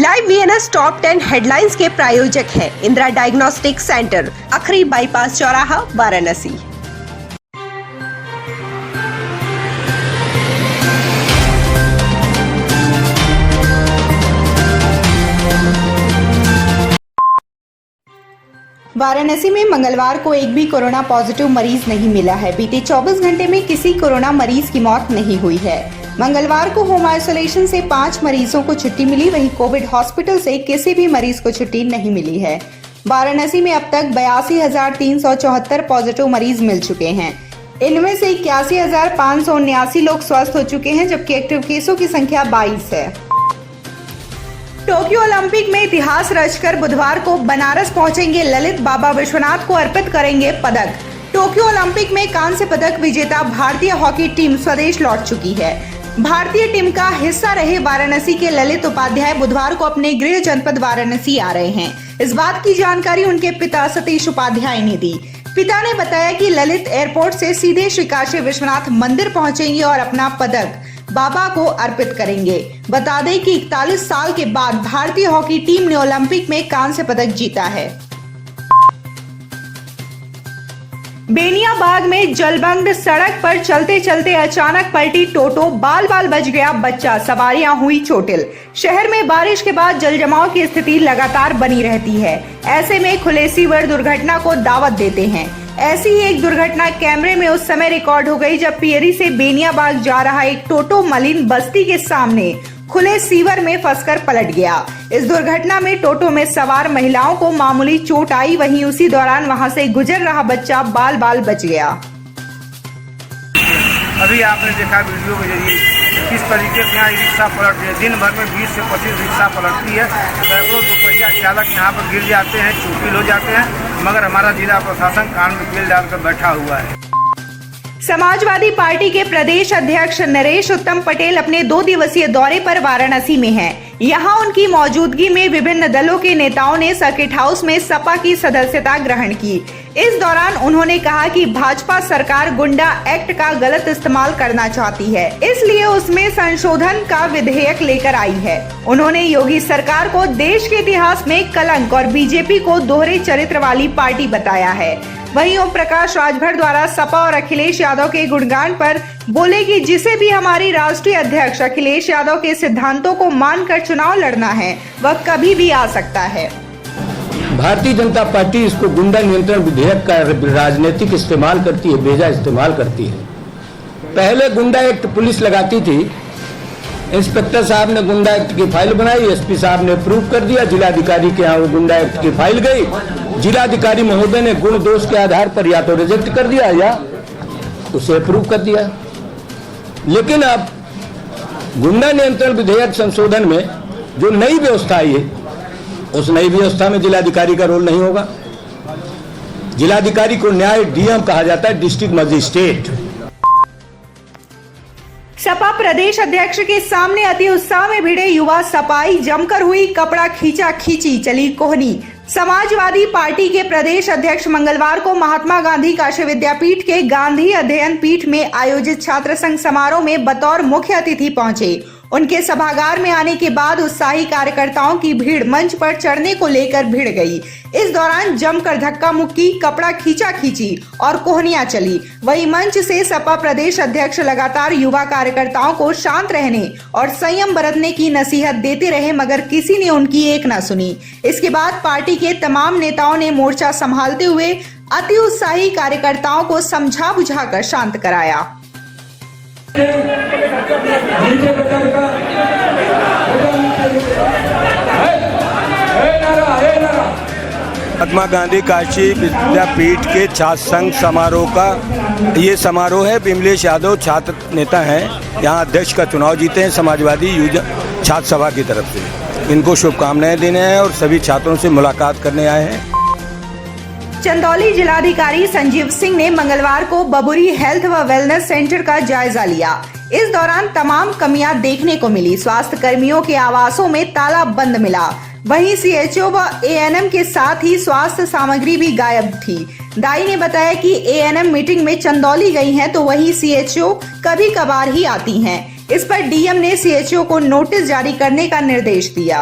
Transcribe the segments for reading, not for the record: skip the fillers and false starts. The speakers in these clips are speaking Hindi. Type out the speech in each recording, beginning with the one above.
लाइव वीएनएस टॉप 10 हेडलाइंस के प्रायोजक है इंदिरा डायग्नोस्टिक सेंटर, अखरी बाईपास चौराहा, वाराणसी। वाराणसी में मंगलवार को एक भी कोरोना पॉजिटिव मरीज नहीं मिला है। बीते 24 घंटे में किसी कोरोना मरीज की मौत नहीं हुई है। मंगलवार को होम आइसोलेशन से 5 मरीजों को छुट्टी मिली, वहीं कोविड हॉस्पिटल से किसी भी मरीज को छुट्टी नहीं मिली है। वाराणसी में अब तक 82,374 पॉजिटिव मरीज मिल चुके हैं। इनमें से 81,579 लोग स्वस्थ हो चुके हैं, जबकि एक्टिव केसों की संख्या 22 है। टोक्यो ओलंपिक में इतिहास रचकर बुधवार को बनारस पहुंचेंगे ललित, बाबा विश्वनाथ को अर्पित करेंगे पदक। टोक्यो ओलंपिक में कांस्य पदक विजेता भारतीय हॉकी टीम स्वदेश लौट चुकी है। भारतीय टीम का हिस्सा रहे वाराणसी के ललित उपाध्याय बुधवार को अपने गृह जनपद वाराणसी आ रहे हैं। इस बात की जानकारी उनके पिता सतीश उपाध्याय ने दी। पिता ने बताया कि ललित एयरपोर्ट से सीधे श्री काशी विश्वनाथ मंदिर पहुंचेंगे और अपना पदक बाबा को अर्पित करेंगे। बता दें कि 41 साल के बाद भारतीय हॉकी टीम ने ओलंपिक में कांस्य पदक जीता है। बेनियाबाग में जलमग्न सड़क पर चलते चलते अचानक पलटी टोटो, बाल बाल बच गया बच्चा, सवारियां हुई चोटिल। शहर में बारिश के बाद जलजमाव की स्थिति लगातार बनी रहती है। ऐसे में खुले सीवर दुर्घटना को दावत देते हैं। ऐसी ही एक दुर्घटना कैमरे में उस समय रिकॉर्ड हो गई जब पियरी से बेनियाबाग जा रहा एक टोटो मलिन बस्ती के सामने खुले सीवर में फंसकर पलट गया। इस दुर्घटना में टोटो में सवार महिलाओं को मामूली चोट आई, वहीं उसी दौरान वहां से गुजर रहा बच्चा बाल बाल बच गया। अभी आपने देखा वीडियो के जरिए किस तरीके से यहाँ रिक्शा पलट रही है। दिन भर में 20 से 25 रिक्शा पलटती है। सैकड़ों दोपहिया चालक यहाँ पर गिर जाते हैं, चोटिल हो जाते हैं, मगर हमारा जिला प्रशासन कान में कील डालकर बैठा हुआ है। समाजवादी पार्टी के प्रदेश अध्यक्ष नरेश उत्तम पटेल अपने 2 दिवसीय दौरे पर वाराणसी में हैं। यहां उनकी मौजूदगी में विभिन्न दलों के नेताओं ने सर्किट हाउस में सपा की सदस्यता ग्रहण की। इस दौरान उन्होंने कहा कि भाजपा सरकार गुंडा एक्ट का गलत इस्तेमाल करना चाहती है, इसलिए उसमें संशोधन का विधेयक लेकर आई है। उन्होंने योगी सरकार को देश के इतिहास में कलंक और बीजेपी को दोहरे चरित्र वाली पार्टी बताया है। वहीं ओम प्रकाश राजभर द्वारा सपा और अखिलेश यादव के गुणगान पर बोले कि जिसे भी हमारी राष्ट्रीय अध्यक्ष अखिलेश यादव के सिद्धांतों को मानकर चुनाव लड़ना है, वह कभी भी आ सकता है। भारतीय जनता पार्टी इसको गुंडा नियंत्रण विधेयक का राजनीतिक इस्तेमाल करती है, बेजा इस्तेमाल करती है। पहले गुंडा एक्ट पुलिस लगाती थी, इंस्पेक्टर साहब ने गुंडा एक्ट की फाइल बनाई, एसपी साहब ने अप्रूव कर दिया, जिलाधिकारी के यहाँ वो गुंडा एक्ट की फाइल गई, जिलाधिकारी महोदय ने गुण दोष के आधार पर या तो रिजेक्ट कर दिया या उसे अप्रूव कर दिया। लेकिन अब गुंडा नियंत्रण विधेयक संशोधन में जो नई व्यवस्था आई है, उस नई व्यवस्था में जिलाधिकारी का रोल नहीं होगा। जिलाधिकारी को न्याय डीएम कहा जाता है, डिस्ट्रिक्ट मजिस्ट्रेट। सपा प्रदेश अध्यक्ष के सामने अति उत्साह में भिड़े युवा सपाई, जमकर हुई कपड़ा खींचा खींची, चली कोहनी। समाजवादी पार्टी के प्रदेश अध्यक्ष मंगलवार को महात्मा गांधी काशी विद्यापीठ के गांधी अध्ययन पीठ में आयोजित छात्र संघ समारोह में बतौर मुख्य अतिथि पहुंचे। उनके सभागार में आने के बाद उत्साही कार्यकर्ताओं की भीड़ मंच पर चढ़ने को लेकर भिड़ गई। इस दौरान जमकर धक्का मुक्की, कपड़ा खींचा खींची और कोहनियां चली। वहीं मंच से सपा प्रदेश अध्यक्ष लगातार युवा कार्यकर्ताओं को शांत रहने और संयम बरतने की नसीहत देते रहे, मगर किसी ने उनकी एक न सुनी। इसके बाद पार्टी के तमाम नेताओं ने मोर्चा संभालते हुए अति उत्साही कार्यकर्ताओं को समझा बुझाकर शांत कराया। महात्मा गांधी काशी विद्यापीठ के छात्र संघ समारोह का ये समारोह है। विमलेश यादव छात्र नेता हैं, यहाँ अध्यक्ष का चुनाव जीते हैं समाजवादी छात्र सभा की तरफ से। इनको शुभकामनाएं देने आए और सभी छात्रों से मुलाकात करने आए हैं। चंदौली जिलाधिकारी संजीव सिंह ने मंगलवार को बबुरी हेल्थ व वेलनेस सेंटर का जायजा लिया। इस दौरान तमाम कमियां देखने को मिली। स्वास्थ्य कर्मियों के आवासों में ताला बंद मिला। वहीं सीएचओ व एएनएम के साथ ही स्वास्थ्य सामग्री भी गायब थी। दाई ने बताया कि एएनएम मीटिंग में चंदौली गई हैं, तो वहीं सीएचओ कभी कभार ही आती हैं। इस पर डीएम ने सीएचओ को नोटिस जारी करने का निर्देश दिया।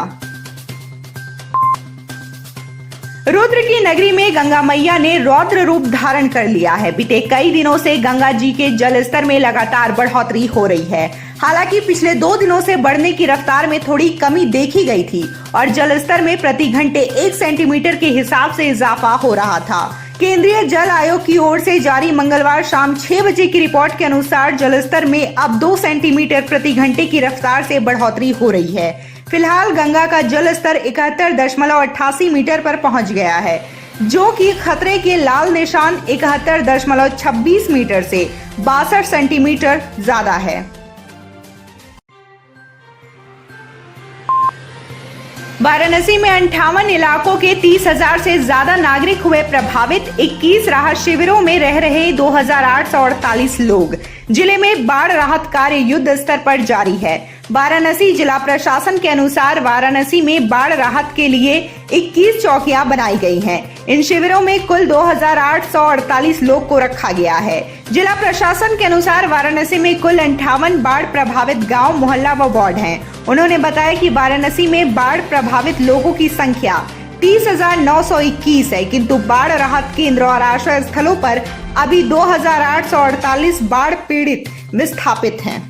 रुद्र की नगरी में गंगा मैया ने रौद्र रूप धारण कर लिया है। बीते कई दिनों से गंगा जी के जल स्तर में लगातार बढ़ोतरी हो रही है। हालांकि पिछले 2 दिनों से बढ़ने की रफ्तार में थोड़ी कमी देखी गई थी और जल स्तर में प्रति घंटे 1 सेंटीमीटर के हिसाब से इजाफा हो रहा था। केंद्रीय जल आयोग की ओर से जारी मंगलवार शाम 6 बजे की रिपोर्ट के अनुसार जल स्तर में अब 2 सेंटीमीटर प्रति घंटे की रफ्तार से बढ़ोतरी हो रही है। फिलहाल गंगा का जल स्तर 71.88 मीटर पर पहुंच गया है, जो कि खतरे के लाल निशान 71.26 मीटर से 62 सेंटीमीटर ज्यादा है। वाराणसी में 58 इलाकों के 30,000 से ज्यादा नागरिक हुए प्रभावित। 21 राहत शिविरों में रह रहे 2,848 लोग। जिले में बाढ़ राहत कार्य युद्ध स्तर पर जारी है। वाराणसी जिला प्रशासन के अनुसार वाराणसी में बाढ़ राहत के लिए 21 चौकियां बनाई गई हैं। इन शिविरों में कुल 2,848 लोग को रखा गया है। जिला प्रशासन के अनुसार वाराणसी में कुल 58 बाढ़ प्रभावित गांव, मोहल्ला व वार्ड हैं। उन्होंने बताया कि वाराणसी में बाढ़ प्रभावित लोगों की संख्या 30,921 है, किंतु बाढ़ राहत केंद्र और आश्रय स्थलों पर अभी 2,848 बाढ़ पीड़ित विस्थापित हैं।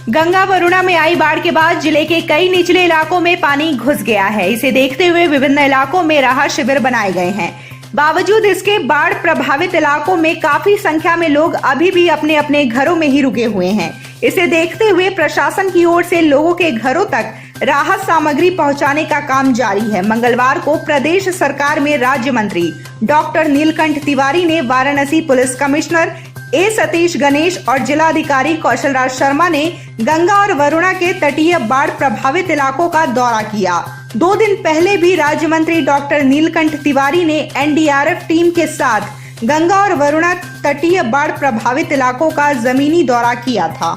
गंगा वरुणा में आई बाढ़ के बाद जिले के कई निचले इलाकों में पानी घुस गया है। इसे देखते हुए विभिन्न इलाकों में राहत शिविर बनाए गए हैं। बावजूद इसके बाढ़ प्रभावित इलाकों में काफी संख्या में लोग अभी भी अपने अपने घरों में ही रुके हुए हैं। इसे देखते हुए प्रशासन की ओर से लोगों के घरों तक राहत सामग्री पहुंचाने का काम जारी है। मंगलवार को प्रदेश सरकार में राज्य मंत्री डॉक्टर नीलकंठ तिवारी ने वाराणसी पुलिस कमिश्नर ए सतीश गणेश और जिलाधिकारी कौशल राज शर्मा ने गंगा और वरुणा के तटीय बाढ़ प्रभावित इलाकों का दौरा किया। 2 दिन पहले भी राज्य मंत्री डॉक्टर नीलकंठ तिवारी ने एनडीआरएफ टीम के साथ गंगा और वरुणा तटीय बाढ़ प्रभावित इलाकों का जमीनी दौरा किया था।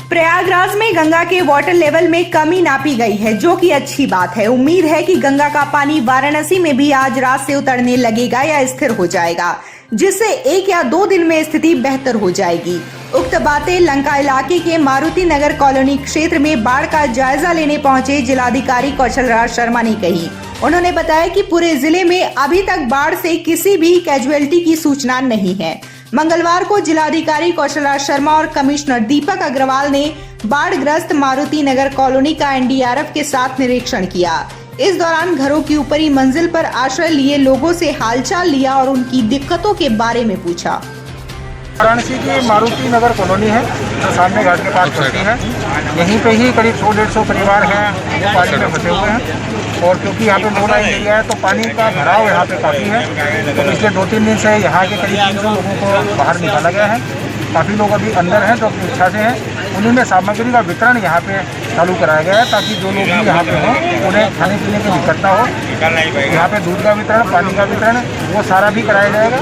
प्रयागराज में गंगा के वाटर लेवल में कमी नापी गई है, जो कि अच्छी बात है। उम्मीद है कि गंगा का पानी वाराणसी में भी आज रात से उतरने लगेगा या स्थिर हो जाएगा, जिससे 1 या 2 दिन में स्थिति बेहतर हो जाएगी। उक्त बातें लंका इलाके के मारुति नगर कॉलोनी क्षेत्र में बाढ़ का जायजा लेने पहुंचे जिलाधिकारी कौशल राज शर्मा ने कही। उन्होंने बताया कि पूरे जिले में अभी तक बाढ़ से किसी भी कैजुअलिटी की सूचना नहीं है। मंगलवार को जिलाधिकारी कौशल राज शर्मा और कमिश्नर दीपक अग्रवाल ने बाढ़ग्रस्त मारुति नगर कॉलोनी का एनडीआरएफ के साथ निरीक्षण किया। इस दौरान घरों की ऊपरी मंजिल पर आश्रय लिए लोगों से हालचाल लिया और उनकी दिक्कतों के बारे में पूछा। वाराणसी की मारुति नगर कॉलोनी है जो सामने घाट के पास पड़ती है। यहीं पे ही करीब 100-150 परिवार हैं जो पानी में फंसे हुए हैं और क्योंकि यहाँ पे लो लाइन एरिया है तो पानी का भराव यहाँ पे काफ़ी है। तो पिछले 2-3 दिन से यहाँ के करीब 300 लोगों को बाहर निकाला गया है। काफ़ी लोग अभी अंदर हैं जो अपनी इच्छा से हैं। उन्हीं में सामग्री का वितरण यहाँ पे चालू कराया गया है ताकि जो लोग भी यहाँ पे हों उन्हें खाने पीने की दिक्कत ना हो। यहाँ पे दूध का वितरण, पानी का वितरण वो सारा भी कराया जाएगा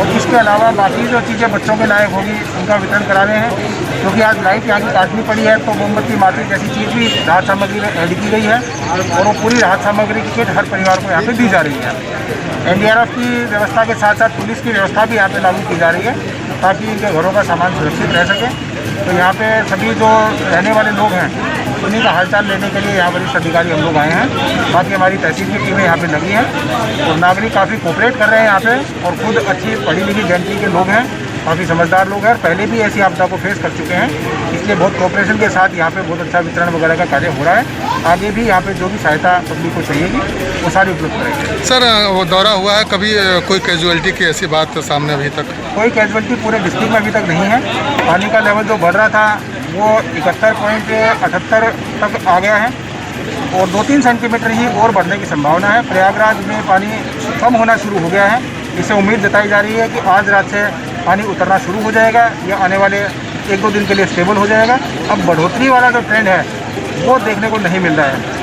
और इसके अलावा बाकी जो चीज़ें बच्चों के लायक होगी उनका वितरण करा रहे हैं। क्योंकि आज लाइट यहाँ की काटनी पड़ी है तो मोमबत्ती, माचिस जैसी चीज़ भी राहत सामग्री में ऐड की गई है और वो पूरी राहत सामग्री की किट हर परिवार को यहाँ पे दी जा रही है। एनडीआरएफ की व्यवस्था के साथ साथ पुलिस की व्यवस्था भी यहाँ पे लागू की जा रही है ताकि इनके घरों का सामान सुरक्षित रह सके। तो यहाँ पे सभी जो रहने वाले लोग हैं उन्हीं का हालचाल लेने के लिए यहाँ वरिष्ठ अधिकारी हम लोग आए हैं। बाकी हमारी तहसील की टीमें यहाँ पे लगी हैं और नागरिक काफ़ी कोऑपरेट कर रहे हैं यहाँ पे और खुद अच्छी पढ़ी लिखी जनता के लोग हैं, काफ़ी समझदार लोग हैं, पहले भी ऐसी आपदा को फेस कर चुके हैं, इसलिए बहुत कोऑपरेशन के साथ यहाँ पे बहुत अच्छा वितरण वगैरह का कार्य हो रहा है। आगे भी यहाँ पे जो भी सहायता पब्लिक को चाहिएगी वो सारी उपलब्ध करेंगे। सर वो दौरा हुआ है, कभी कोई कैजुअलिटी की ऐसी बात सामने अभी तक? कोई कैजुअलिटी पूरे डिस्ट्रिक्ट में अभी तक नहीं है। पानी का लेवल जो बढ़ रहा था वो 71.78 तक आ गया है और 2-3 सेंटीमीटर ही और बढ़ने की संभावना है। प्रयागराज में पानी कम होना शुरू हो गया है, इससे उम्मीद जताई जा रही है कि आज रात से पानी उतरना शुरू हो जाएगा या आने वाले 1-2 दिन के लिए स्टेबल हो जाएगा। अब बढ़ोतरी वाला जो ट्रेंड है वो देखने को नहीं मिल रहा है।